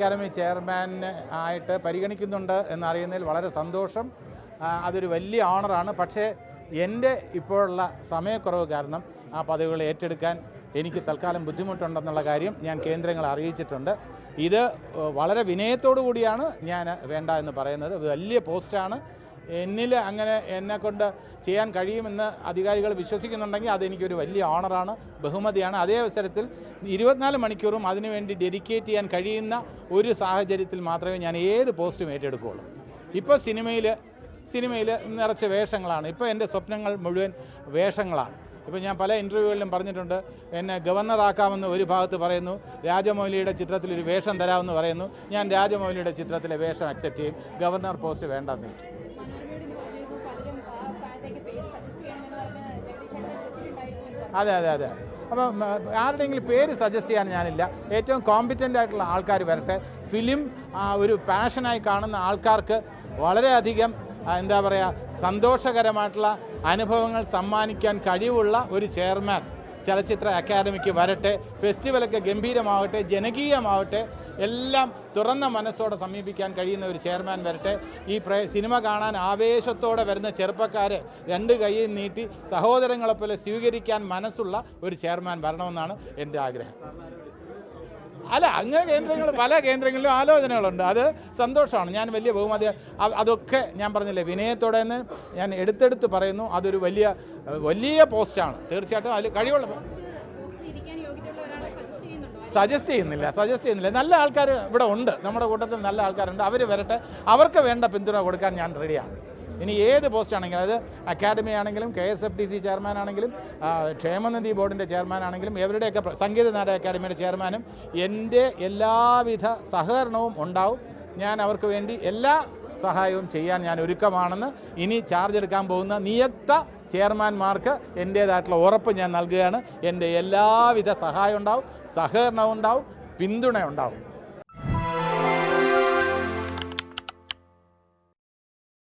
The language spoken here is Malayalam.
അക്കാദമി ചെയർമാൻ ആയിട്ട് പരിഗണിക്കുന്നുണ്ട് എന്നറിയുന്നതിൽ വളരെ സന്തോഷം. അതൊരു വലിയ ഓണറാണ്. പക്ഷേ എൻ്റെ ഇപ്പോഴുള്ള സമയക്കുറവ് കാരണം ആ പദവികൾ ഏറ്റെടുക്കാൻ എനിക്ക് തൽക്കാലം ബുദ്ധിമുട്ടുണ്ടെന്നുള്ള കാര്യം ഞാൻ കേന്ദ്രങ്ങളെ അറിയിച്ചിട്ടുണ്ട്. ഇത് വളരെ വിനയത്തോടു കൂടിയാണ് ഞാൻ വേണ്ട എന്ന് പറയുന്നത്. വലിയ പോസ്റ്റാണ്. എന്നിൽ അങ്ങനെ എന്നെക്കൊണ്ട് ചെയ്യാൻ കഴിയുമെന്ന് അധികാരികൾ വിശ്വസിക്കുന്നുണ്ടെങ്കിൽ അതെനിക്കൊരു വലിയ ഓണറാണ്, ബഹുമതിയാണ്. അതേ അവസരത്തിൽ 24 മണിക്കൂറും അതിനുവേണ്ടി ഡെഡിക്കേറ്റ് ചെയ്യാൻ കഴിയുന്ന ഒരു സാഹചര്യത്തിൽ മാത്രമേ ഞാൻ ഏത് പോസ്റ്റും ഏറ്റെടുക്കുകയുള്ളൂ. ഇപ്പോൾ സിനിമയിൽ നിറച്ച വേഷങ്ങളാണ്. ഇപ്പോൾ എൻ്റെ സ്വപ്നങ്ങൾ മുഴുവൻ വേഷങ്ങളാണ്. ഇപ്പോൾ ഞാൻ പല ഇൻ്റർവ്യൂകളിലും പറഞ്ഞിട്ടുണ്ട്, എന്നെ ഗവർണറാക്കാമെന്ന് ഒരു ഭാഗത്ത് പറയുന്നു, രാജമൗലിയുടെ ചിത്രത്തിലൊരു വേഷം തരാമെന്ന് പറയുന്നു. ഞാൻ രാജമൗലിയുടെ ചിത്രത്തിലെ വേഷം അക്സെപ്റ്റ് ചെയ്യും, ഗവർണർ പോസ്റ്റ് വേണ്ടെന്ന് വയ്ക്കും. അതെ. അപ്പം ആരുടെയെങ്കിലും പേര് സജസ്റ്റ് ചെയ്യാൻ ഞാനില്ല. ഏറ്റവും കോമ്പിറ്റൻ്റ് ആയിട്ടുള്ള ആൾക്കാർ വരട്ടെ. ഫിലിം ഒരു പാഷനായി കാണുന്ന ആൾക്കാർക്ക് വളരെയധികം എന്താ പറയുക, സന്തോഷകരമായിട്ടുള്ള അനുഭവങ്ങൾ സമ്മാനിക്കാൻ കഴിവുള്ള ഒരു ചെയർമാൻ ചലച്ചിത്ര അക്കാദമിക്ക് വരട്ടെ. ഫെസ്റ്റിവലൊക്കെ ഗംഭീരമാവട്ടെ, ജനകീയമാവട്ടെ, എല്ലാം തുറന്ന മനസ്സോടെ സമീപിക്കാൻ കഴിയുന്ന ഒരു ചെയർമാൻ വരട്ടെ. ഈ സിനിമ കാണാൻ ആവേശത്തോടെ വരുന്ന ചെറുപ്പക്കാരെ 2 കൈയും നീട്ടി സഹോദരങ്ങളെപ്പോലെ സ്വീകരിക്കാൻ മനസ്സുള്ള ഒരു ചെയർമാൻ വരണമെന്നാണ് എൻ്റെ ആഗ്രഹം. അല്ല, അങ്ങനെ പല കേന്ദ്രങ്ങളിലും ആലോചനകളുണ്ട്. അത് സന്തോഷമാണ്. ഞാൻ വലിയ ബഹുമതി അതൊക്കെ ഞാൻ പറഞ്ഞില്ലേ, വിനയത്തോടെ എന്ന് ഞാൻ എടുത്തെടുത്ത് പറയുന്നു. അതൊരു വലിയ പോസ്റ്റാണ്. തീർച്ചയായിട്ടും അതിൽ കഴിവുള്ള സജസ്റ്റ് ചെയ്യുന്നില്ല. നല്ല ആൾക്കാർ ഇവിടെ ഉണ്ട്, നമ്മുടെ കൂട്ടത്തിൽ നല്ല ആൾക്കാരുണ്ട്. അവർ വരട്ടെ. അവർക്ക് വേണ്ട പിന്തുണ കൊടുക്കാൻ ഞാൻ റെഡിയാണ്. ഇനി ഏത് പോസ്റ്റാണെങ്കിലും, അത് അക്കാദമി ആണെങ്കിലും, KSFDC ചെയർമാൻ ആണെങ്കിലും, ക്ഷേമനിധി ബോർഡിൻ്റെ ചെയർമാൻ ആണെങ്കിലും, ഇവരുടെയൊക്കെ സംഗീത നാടക അക്കാദമിയുടെ ചെയർമാനും എൻ്റെ എല്ലാവിധ സഹകരണവും ഉണ്ടാവും. ഞാൻ അവർക്ക് വേണ്ടി എല്ലാ സഹായവും ചെയ്യാൻ ഞാൻ ഒരുക്കമാണെന്ന് ഇനി ചാർജ് എടുക്കാൻ പോകുന്ന നിയുക്ത ചെയർമാൻമാർക്ക് എൻ്റേതായിട്ടുള്ള ഉറപ്പ് ഞാൻ നൽകുകയാണ്. എൻ്റെ എല്ലാവിധ സഹായം ഉണ്ടാവും, സഹകരണവും ഉണ്ടാവും, പിന്തുണ ഉണ്ടാവും.